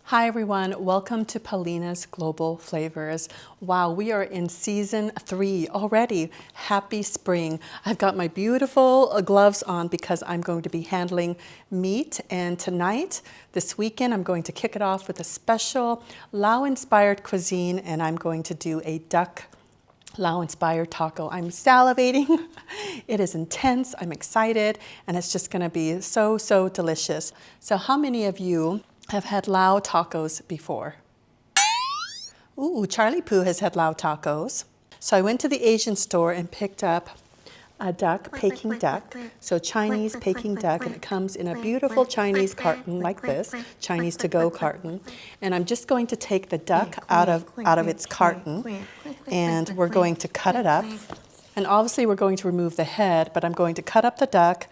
Hi everyone, welcome to Paulina's Global Flavors. Wow, we are in season 3 already. Happy spring. I've got my beautiful gloves on because I'm going to be handling meat, and tonight, this weekend, I'm going to kick it off with a special Lao-inspired cuisine, and I'm going to do a duck Lao-inspired taco. I'm salivating. It is intense, I'm excited, and it's just gonna be so delicious. So how many of you have had Lao tacos before? Ooh, Charlie Poo has had Lao tacos. So I went to the Asian store and picked up a duck, Peking Duck. So Chinese Peking Duck, and it comes in a beautiful Chinese carton like this, Chinese to-go carton. And I'm just going to take the duck out of its carton, and we're going to cut it up. And obviously we're going to remove the head, but I'm going to cut up the duck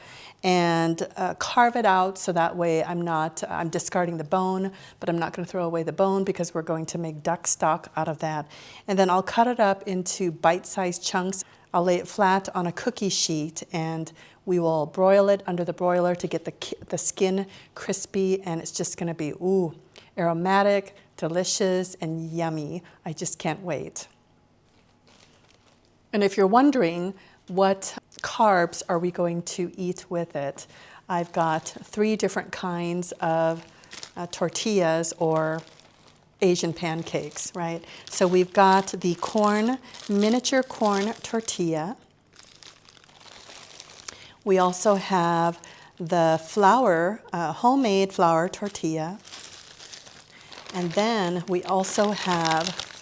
and carve it out so that way I'm discarding the bone, but I'm not going to throw away the bone because we're going to make duck stock out of that. And then I'll cut it up into bite-sized chunks. I'll lay it flat on a cookie sheet, and we will broil it under the broiler to get the skin crispy, and it's just going to be, ooh, aromatic, delicious, and yummy. I just can't wait. And if you're wondering what carbs are we going to eat with it, I've got 3 different kinds of tortillas or Asian pancakes, right? So we've got the miniature corn tortilla. We also have the homemade flour tortilla. And then we also have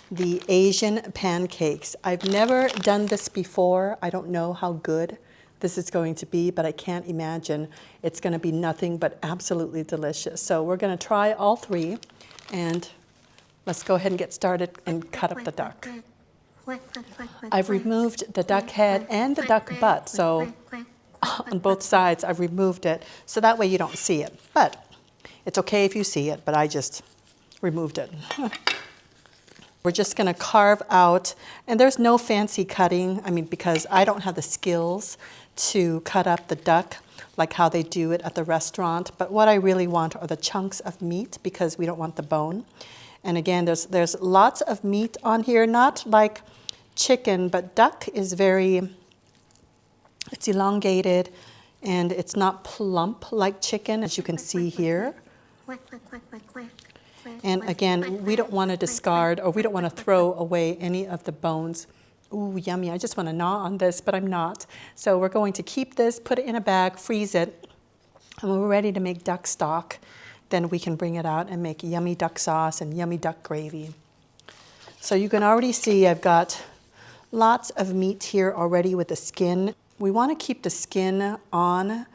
the Asian pancakes. I've never done this before. I don't know how good this is going to be, but I can't imagine it's going to be nothing but absolutely delicious. So we're going to try all 3, and let's go ahead and get started and cut up the duck. I've removed the duck head and the duck butt, so on both sides I've removed it, so that way you don't see it. But it's okay if you see it, but I just removed it. We're just going to carve out, and there's no fancy cutting, because I don't have the skills to cut up the duck like how they do it at the restaurant. But what I really want are the chunks of meat because we don't want the bone. And again, there's lots of meat on here, not like chicken, but duck is it's elongated, and it's not plump like chicken, as you can see here. And again, we don't want to discard, or we don't want to throw away any of the bones. Ooh, yummy. I just want to gnaw on this, but I'm not. So we're going to keep this, put it in a bag, freeze it, and when we're ready to make duck stock, then we can bring it out and make yummy duck sauce and yummy duck gravy. So you can already see I've got lots of meat here already with the skin. We want to keep the skin on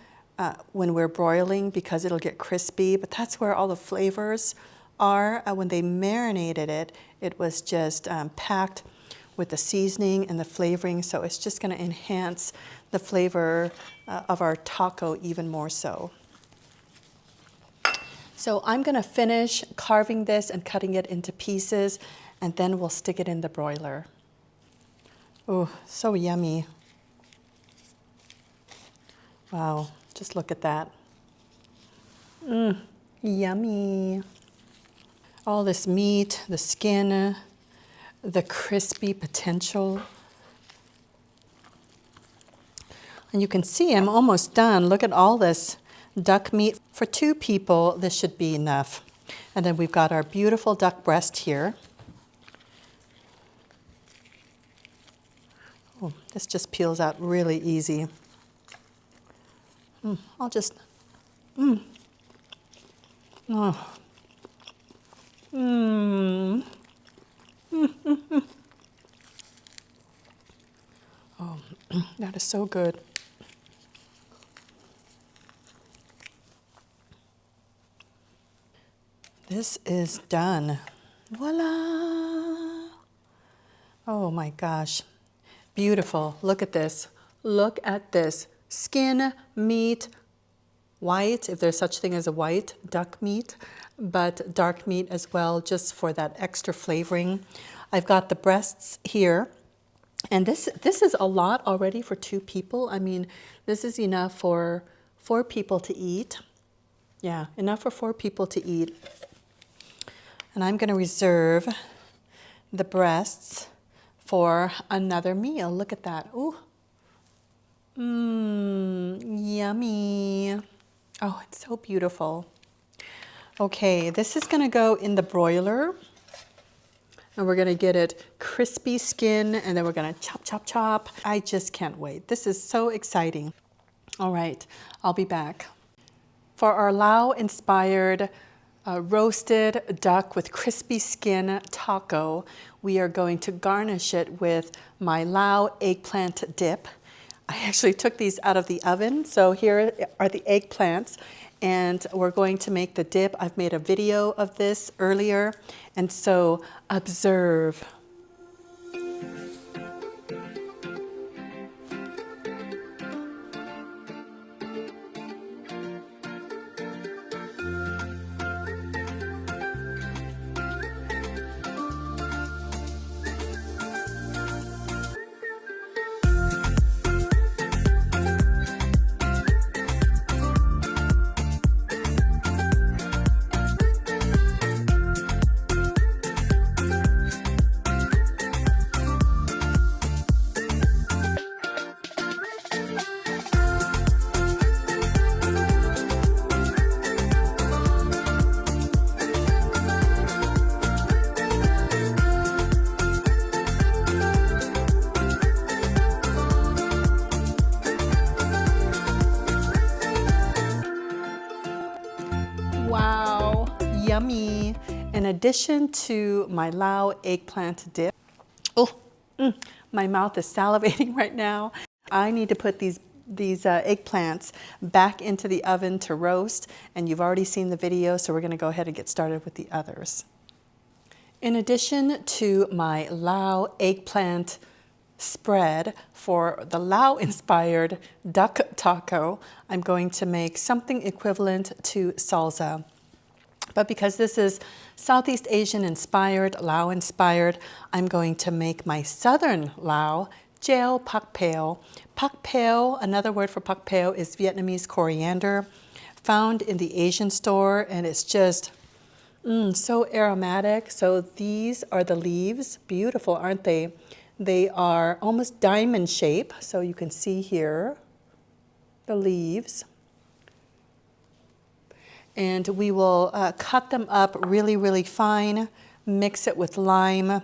when we're broiling because it'll get crispy, but that's where all the flavors are. When they marinated it, it was just packed with the seasoning and the flavoring, so it's just going to enhance the flavor of our taco even more so. So I'm going to finish carving this and cutting it into pieces, and then we'll stick it in the broiler. Oh, so yummy. Wow, just look at that. Yummy. All this meat, the skin, the crispy potential. And you can see I'm almost done. Look at all this duck meat. For 2 people, this should be enough. And then we've got our beautiful duck breast here. Oh, this just peels out really easy. I'll just, Oh. Oh, that is so good. This is done. Voila! Oh my gosh. Beautiful. Look at this. Look at this. Skin, meat, white, if there's such thing as a white duck meat, but dark meat as well, just for that extra flavoring. I've got the breasts here, and this is a lot already for 2 people. This is enough for 4 people to eat. Yeah, enough for 4 people to eat. And I'm going to reserve the breasts for another meal. Look at that. Ooh. Yummy. Oh, it's so beautiful. Okay, this is going to go in the broiler. And we're going to get it crispy skin, and then we're going to chop, chop, chop. I just can't wait. This is so exciting. All right, I'll be back. For our Lao-inspired roasted duck with crispy skin taco, we are going to garnish it with my Lao eggplant dip. I actually took these out of the oven, so here are the eggplants, and we're going to make the dip. I've made a video of this earlier, and so observe. Wow, yummy. In addition to my Lao eggplant dip, my mouth is salivating right now. I need to put these eggplants back into the oven to roast, and you've already seen the video, so we're going to go ahead and get started with the others. In addition to my Lao eggplant spread for the Lao-inspired duck taco, I'm going to make something equivalent to salsa. But because this is Southeast Asian inspired, Lao inspired, I'm going to make my Southern Lao Jaew pak Peow. Pak Peow, another word for pak Peow, is Vietnamese coriander, found in the Asian store, and it's just so aromatic. So these are the leaves. Beautiful, aren't they? They are almost diamond shape, so you can see here the leaves. And we will cut them up really, really fine, mix it with lime.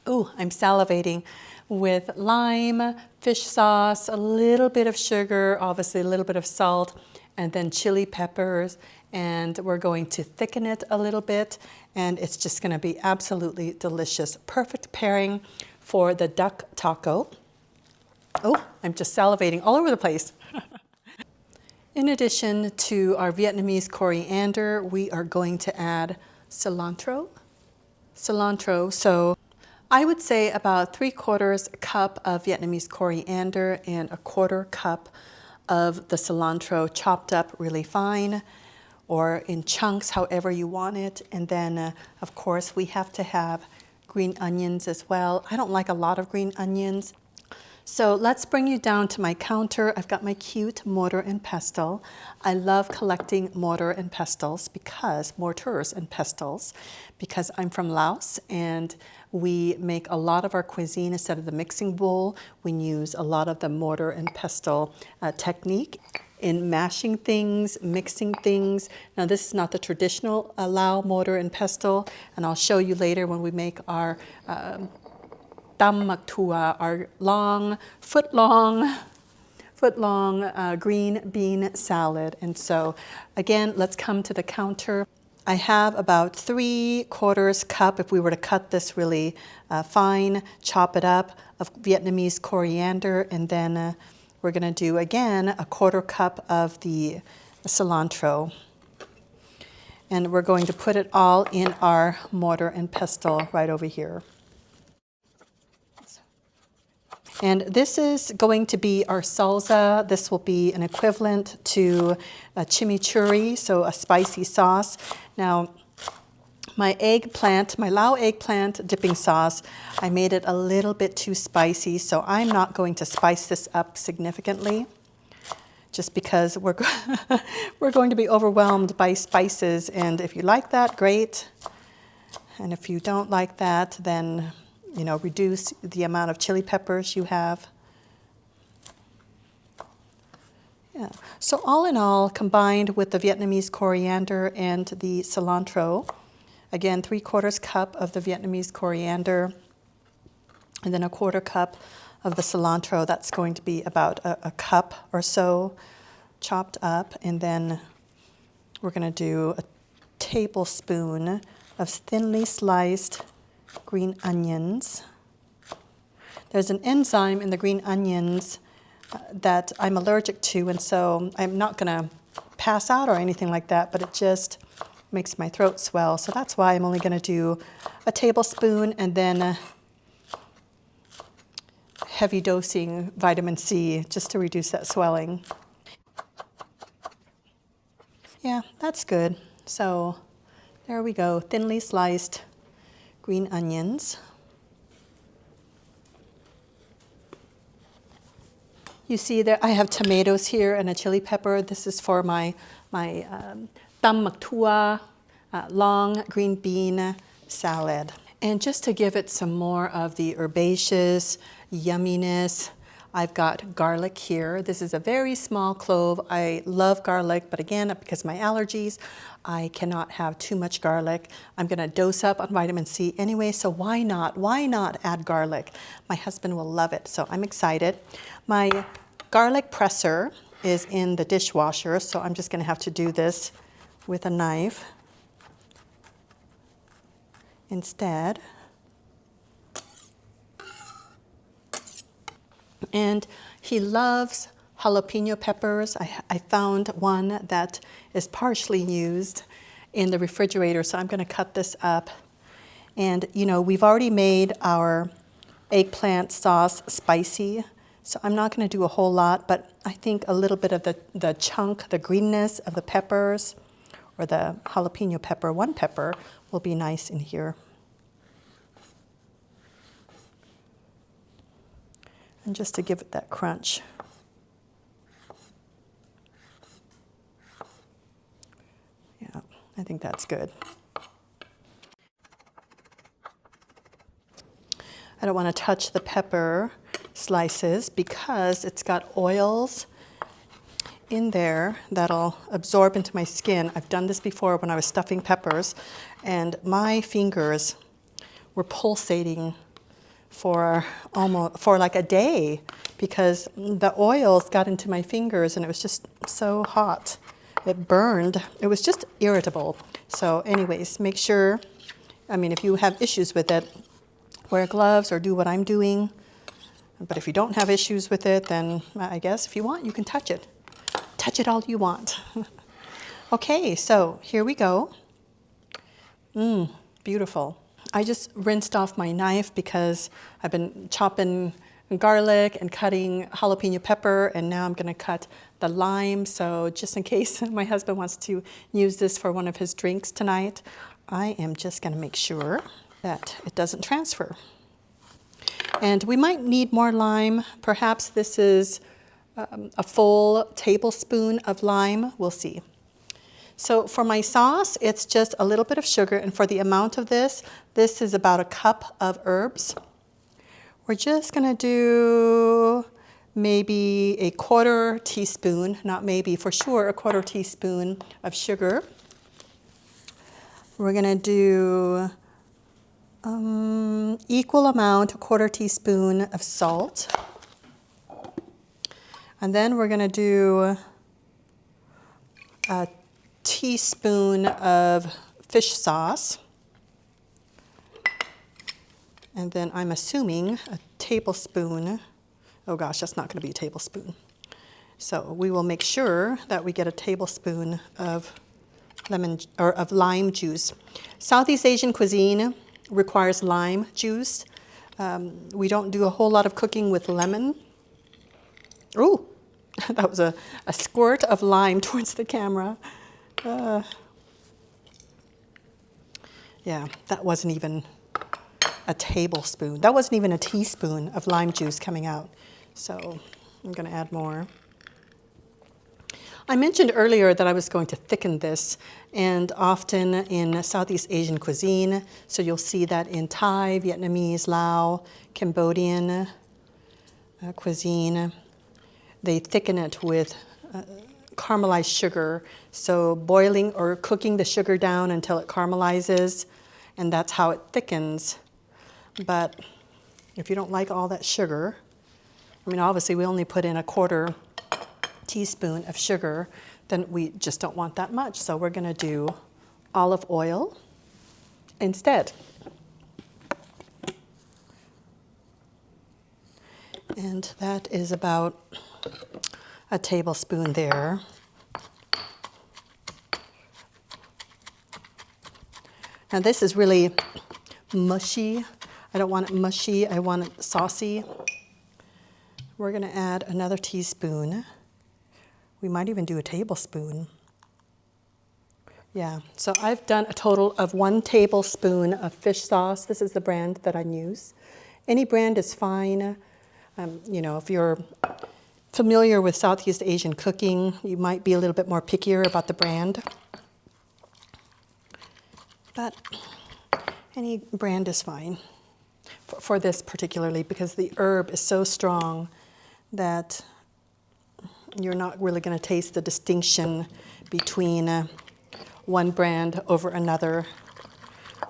Ooh, I'm salivating. With lime, fish sauce, a little bit of sugar, obviously a little bit of salt, and then chili peppers. And we're going to thicken it a little bit, and it's just going to be absolutely delicious. Perfect pairing for the duck taco. Oh, I'm just salivating all over the place. In addition to our Vietnamese coriander, we are going to add cilantro. So I would say about 3/4 cup of Vietnamese coriander and 1/4 cup of the cilantro chopped up really fine, or in chunks, however you want it. And then, of course, we have to have green onions as well. I don't like a lot of green onions. So let's bring you down to my counter. I've got my cute mortar and pestle. I love collecting mortars and pestles because I'm from Laos, and we make a lot of our cuisine instead of the mixing bowl. We use a lot of the mortar and pestle technique in mashing things, mixing things. Now this is not the traditional Lao mortar and pestle, and I'll show you later when we make our tam mak tua, our foot-long green bean salad. And so again, let's come to the counter. I have about 3/4 cup, if we were to cut this really fine, chop it up, of Vietnamese coriander, and then we're going to do again 1/4 cup of the cilantro. And we're going to put it all in our mortar and pestle right over here. And this is going to be our salsa. This will be an equivalent to a chimichurri, so a spicy sauce. Now, my Lao eggplant dipping sauce, I made it a little bit too spicy, so I'm not going to spice this up significantly, just because we're going to be overwhelmed by spices. And if you like that, great. And if you don't like that, then, you know, reduce the amount of chili peppers you have. Yeah. So all in all, combined with the Vietnamese coriander and the cilantro, again, 3/4 cup of the Vietnamese coriander, and then a 1/4 cup of the cilantro. That's going to be about a cup or so chopped up. And then we're going to do a tablespoon of thinly sliced green onions. There's an enzyme in the green onions that I'm allergic to, and so I'm not going to pass out or anything like that, but it just makes my throat swell. So that's why I'm only going to do a tablespoon, and then heavy dosing vitamin C just to reduce that swelling. Yeah, that's good. So there we go, thinly sliced green onions. You see there, I have tomatoes here and a chili pepper. This is for my tam mak tua, long green bean salad. And just to give it some more of the herbaceous yumminess, I've got garlic here. This is a very small clove. I love garlic, but again, because of my allergies, I cannot have too much garlic. I'm gonna dose up on vitamin C anyway, so why not? Why not add garlic? My husband will love it, so I'm excited. My garlic presser is in the dishwasher, so I'm just gonna have to do this with a knife instead. And he loves jalapeno peppers. I found one that is partially used in the refrigerator, so I'm gonna cut this up. And you know, we've already made our eggplant sauce spicy, so I'm not gonna do a whole lot, but I think a little bit of the chunk, the greenness of the peppers, or the jalapeno pepper, one pepper, will be nice in here. And just to give it that crunch. Yeah, I think that's good. I don't want to touch the pepper slices because it's got oils in there that'll absorb into my skin. I've done this before when I was stuffing peppers, and my fingers were pulsating for like a day because the oils got into my fingers and it was just so hot. It burned. It was just irritable. So anyways, make sure, I mean, if you have issues with it, wear gloves or do what I'm doing. But if you don't have issues with it, then I guess if you want, you can touch it. Touch it all you want. Okay, so here we go. Beautiful. I just rinsed off my knife because I've been chopping garlic and cutting jalapeno pepper, and now I'm going to cut the lime. So just in case my husband wants to use this for one of his drinks tonight, I am just going to make sure that it doesn't transfer. And we might need more lime. Perhaps this is a full tablespoon of lime. We'll see. So for my sauce, it's just a little bit of sugar, and for the amount of this is about a cup of herbs. We're just gonna do maybe a 1/4 teaspoon, not maybe, for sure, a 1/4 teaspoon of sugar. We're gonna do equal amount, a 1/4 teaspoon of salt. And then we're gonna do a teaspoon of fish sauce, and then I'm assuming a tablespoon. Oh gosh, that's not going to be a tablespoon. So we will make sure that we get a tablespoon of lime juice. Southeast Asian cuisine requires lime juice. We don't do a whole lot of cooking with lemon. Ooh, that was a squirt of lime towards the camera. Yeah, that wasn't even a tablespoon. That wasn't even a teaspoon of lime juice coming out. So I'm going to add more. I mentioned earlier that I was going to thicken this, and often in Southeast Asian cuisine, so you'll see that in Thai, Vietnamese, Lao, Cambodian cuisine, they thicken it with caramelized sugar. So boiling or cooking the sugar down until it caramelizes, and that's how it thickens. But if you don't like all that sugar, I mean, obviously we only put in 1/4 teaspoon of sugar, then we just don't want that much. So we're gonna do olive oil instead. And that is about a tablespoon there. Now this is really mushy. I don't want it mushy, I want it saucy. We're gonna add another teaspoon. We might even do a tablespoon. Yeah, so I've done a total of 1 tablespoon of fish sauce. This is the brand that I use. Any brand is fine. You know, if you're familiar with Southeast Asian cooking, you might be a little bit more pickier about the brand. But any brand is fine for this particularly, because the herb is so strong that you're not really going to taste the distinction between one brand over another.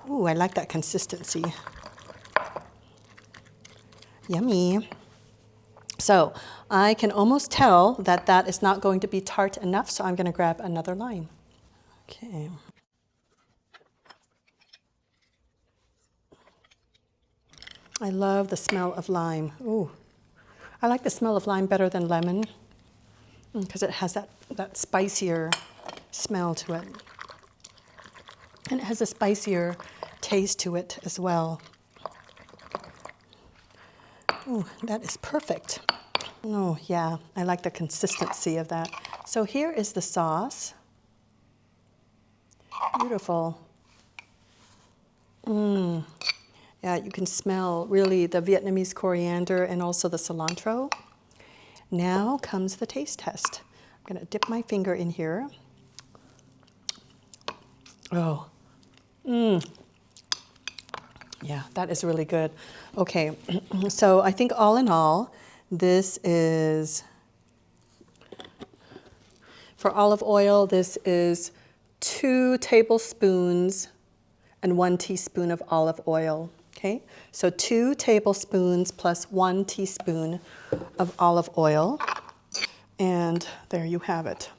Ooh, I like that consistency. Yummy. So I can almost tell that that is not going to be tart enough, so I'm going to grab another lime. Okay. I love the smell of lime. Ooh, I like the smell of lime better than lemon because it has that spicier smell to it. And it has a spicier taste to it as well. Ooh, that is perfect. Oh, yeah, I like the consistency of that. So here is the sauce. Beautiful. Yeah, you can smell really the Vietnamese coriander and also the cilantro. Now comes the taste test. I'm going to dip my finger in here. Oh, yeah, that is really good. Okay, so I think all in all, this is, for olive oil, this is 2 tablespoons and 1 teaspoon of olive oil. Okay, so 2 tablespoons plus 1 teaspoon of olive oil. And there you have it.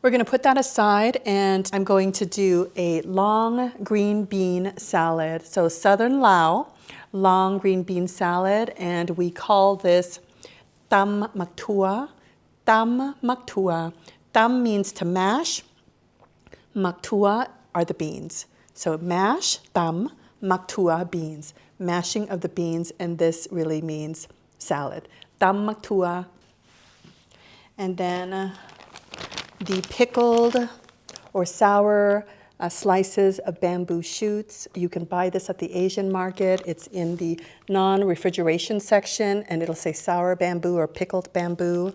We're going to put that aside, and I'm going to do a long green bean salad. So Southern Lao, long green bean salad, and we call this tam mak tua. Tam mak tua. Tam means to mash. Mak tua are the beans. So mash, tam, mak tua, beans. Mashing of the beans, and this really means salad. Tam mak tua. And then the pickled or sour slices of bamboo shoots. You can buy this at the Asian market. It's in the non-refrigeration section, and it'll say sour bamboo or pickled bamboo.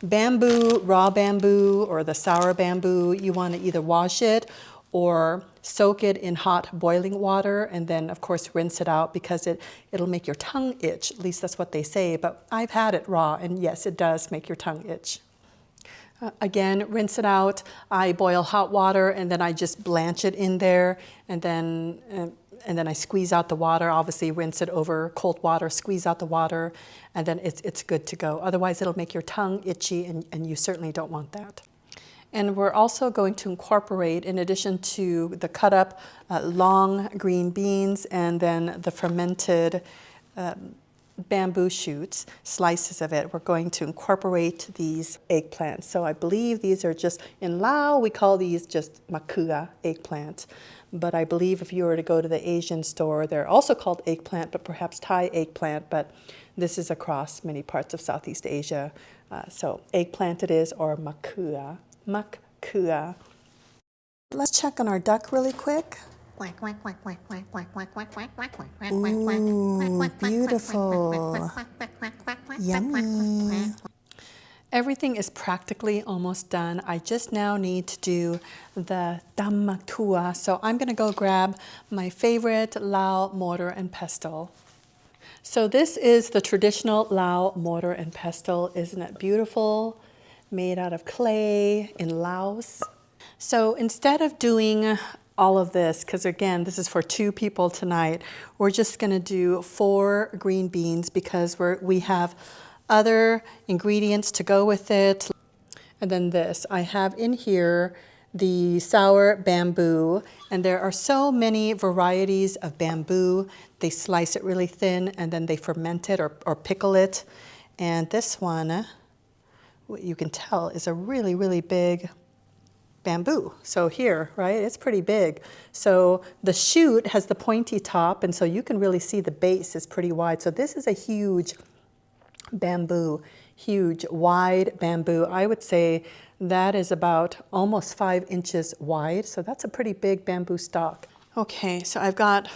Bamboo, raw bamboo, or the sour bamboo, you want to either wash it or soak it in hot boiling water, and then of course rinse it out because it'll make your tongue itch. At least that's what they say, but I've had it raw, and yes, it does make your tongue itch. Again, rinse it out. I boil hot water, and then I just blanch it in there, and then I squeeze out the water. Obviously, rinse it over cold water, squeeze out the water, and then it's good to go. Otherwise, it'll make your tongue itchy, and you certainly don't want that. And we're also going to incorporate, in addition to the cut up long green beans and then the fermented bamboo shoots, slices of it, we're going to incorporate these eggplants. So I believe these are just, in Lao, we call these just makua, eggplant. But I believe if you were to go to the Asian store, they're also called eggplant, but perhaps Thai eggplant, but this is across many parts of Southeast Asia. So eggplant it is, or makua. Makua. Let's check on our duck really quick. Ooh, beautiful. Yummy. Everything is practically almost done. I just now need to do the dammatua. So I'm gonna go grab my favorite Lao mortar and pestle. So this is the traditional Lao mortar and pestle. Isn't it beautiful? Made out of clay in Laos. So instead of doing all of this, because again, this is for 2 people tonight, we're just gonna do 4 green beans because we have other ingredients to go with it. And then this, I have in here the sour bamboo, and there are so many varieties of bamboo. They slice it really thin and then they ferment it or pickle it. And this one, what you can tell is a really, really big bamboo. So here, right, it's pretty big. So the shoot has the pointy top, and so you can really see the base is pretty wide. So this is a huge bamboo, huge, wide bamboo. I would say that is about almost 5 inches wide. So that's a pretty big bamboo stalk. Okay, so I've got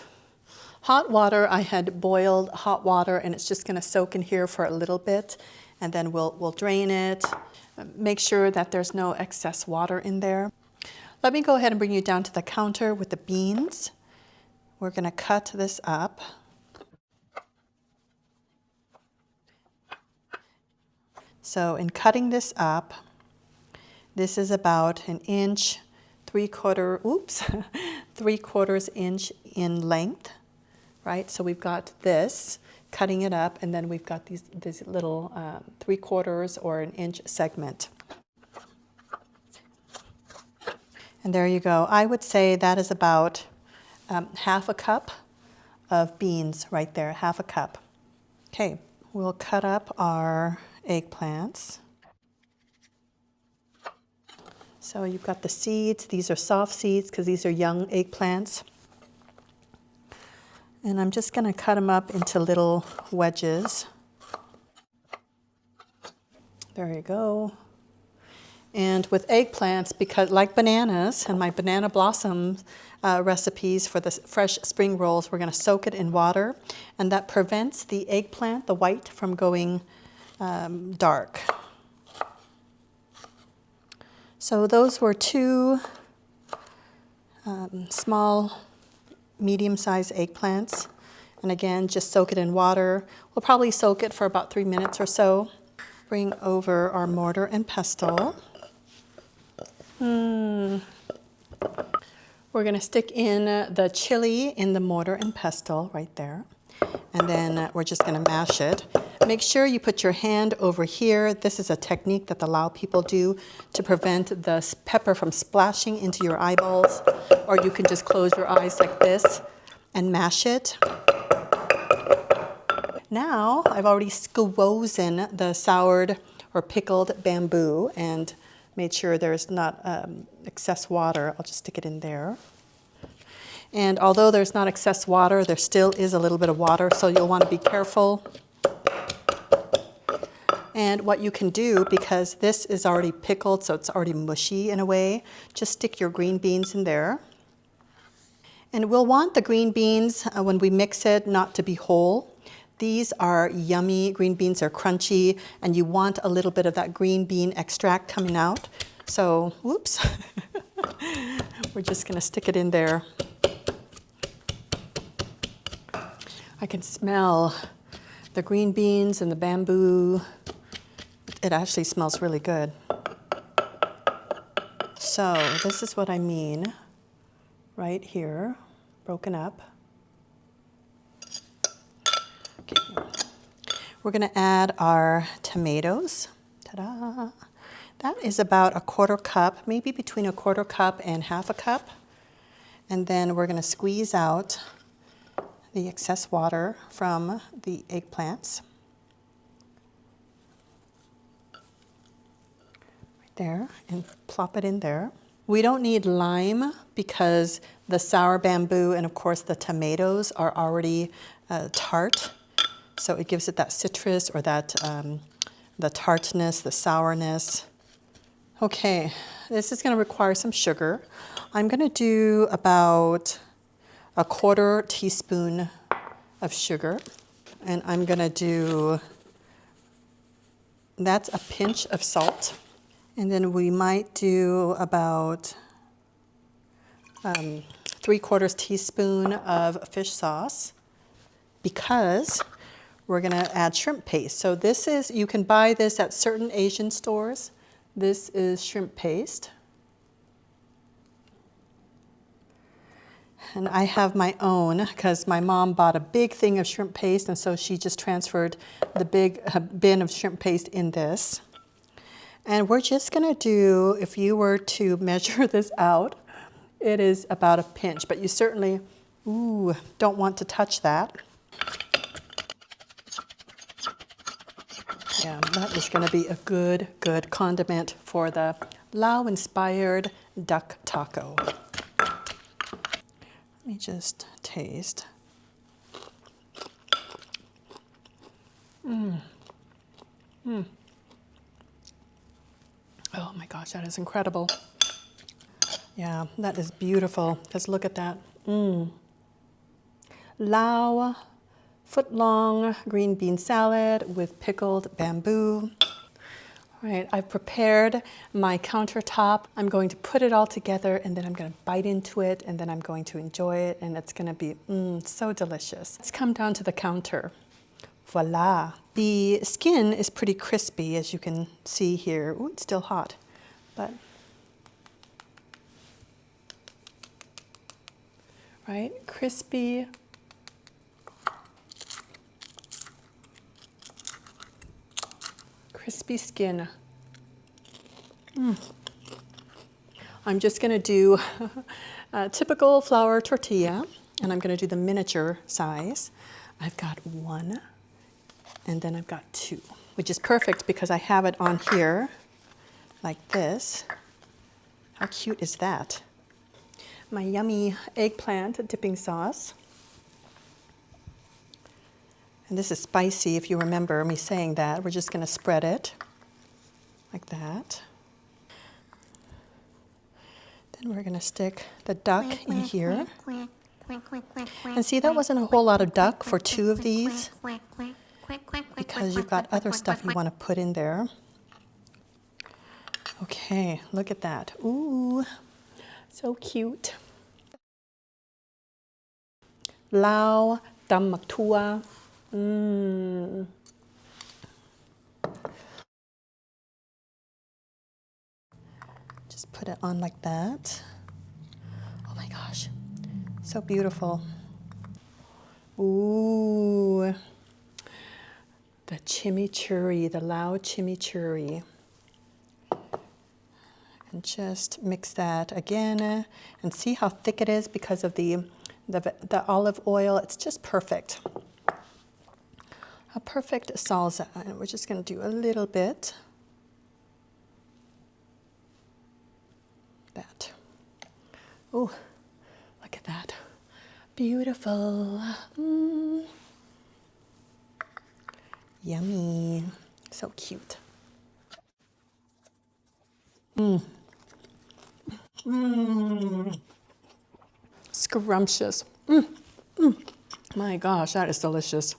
hot water. I had boiled hot water, and it's just gonna soak in here for a little bit, and then we'll drain it. Make sure that there's no excess water in there. Let me go ahead and bring you down to the counter with the beans. We're gonna cut this up. So in cutting this up, this is about 1 inch, 3/4 inch in length, right? So we've got this, cutting it up, and then we've got these little 3/4 or 1 inch segment. And there you go. I would say that is about 1/2 cup of beans right there, 1/2 cup. Okay, we'll cut up our eggplants. So you've got the seeds. These are soft seeds because these are young eggplants. And I'm just going to cut them up into little wedges. There you go. And with eggplants, because like bananas and my banana blossom recipes for the fresh spring rolls, we're going to soak it in water, and that prevents the eggplant, the white, from going dark. So those were 2 small, medium-sized eggplants. And again, just soak it in water. We'll probably soak it for about 3 minutes or so. Bring over our mortar and pestle. We're gonna stick in the chili in the mortar and pestle right there. And then we're just gonna mash it. Make sure you put your hand over here. This is a technique that the Lao people do to prevent the pepper from splashing into your eyeballs. Or you can just close your eyes like this and mash it. Now, I've already squozen the soured or pickled bamboo and made sure there's not excess water. I'll just stick it in there. And although there's not excess water, there still is a little bit of water, so you'll want to be careful. And what you can do, because this is already pickled, so it's already mushy in a way, just stick your green beans in there. And we'll want the green beans, when we mix it, not to be whole. These are yummy. Green beans are crunchy, and you want a little bit of that green bean extract coming out. So, whoops. We're just gonna stick it in there. I can smell the green beans and the bamboo. It actually smells really good. So this is what I mean right here, broken up. Okay. We're gonna add our tomatoes. Ta-da! That is about 1/4 cup, maybe between 1/4 cup and 1/2 cup. And then we're gonna squeeze out the excess water from the eggplants. Right there, and plop it in there. We don't need lime because the sour bamboo and of course the tomatoes are already tart. So it gives it that citrus or that the tartness, the sourness. Okay, this is gonna require some sugar. I'm gonna do about 1/4 teaspoon of sugar. And I'm gonna do, that's a pinch of salt. And then we might do about 3/4 teaspoon of fish sauce, because we're gonna add shrimp paste. So this is, you can buy this at certain Asian stores. This is shrimp paste. And I have my own because my mom bought a big thing of shrimp paste, and so she just transferred the big bin of shrimp paste in this. And we're just gonna do, if you were to measure this out, it is about a pinch, but you certainly, don't want to touch that. Yeah, that is gonna be a good condiment for the Lao-Inspired duck taco. Let me just taste. Oh my gosh, that is incredible. Yeah, that is beautiful. Just look at that. Lao foot-long green bean salad with pickled bamboo. All right, I've prepared my countertop. I'm going to put it all together, and then I'm going to bite into it, and then I'm going to enjoy it, and it's going to be so delicious. Let's come down to the counter. Voila. The skin is pretty crispy, as you can see here. Ooh, it's still hot, but right, crispy. Crispy skin. I'm just going to do a typical flour tortilla, and I'm going to do the miniature size. I've got 1, and then I've got 2, which is perfect because I have it on here like this. How cute is that? My yummy eggplant dipping sauce. And this is spicy, if you remember me saying that. We're just going to spread it like that. Then we're going to stick the duck in here. And see, that wasn't a whole lot of duck for 2 of these, because you've got other stuff you want to put in there. Okay, look at that. Ooh, so cute. Lao tam mak tua. Just put it on like that. Oh my gosh, so beautiful. Ooh, the chimichurri, the Lao chimichurri. And just mix that again, and see how thick it is because of the olive oil. It's just perfect. A perfect salsa. And we're just going to do a little bit. That. Oh, look at that. Beautiful. Yummy. So cute. Scrumptious. My gosh, that is delicious.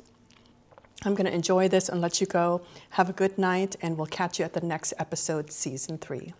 I'm going to enjoy this and let you go. Have a good night, and we'll catch you at the next episode, Season 3.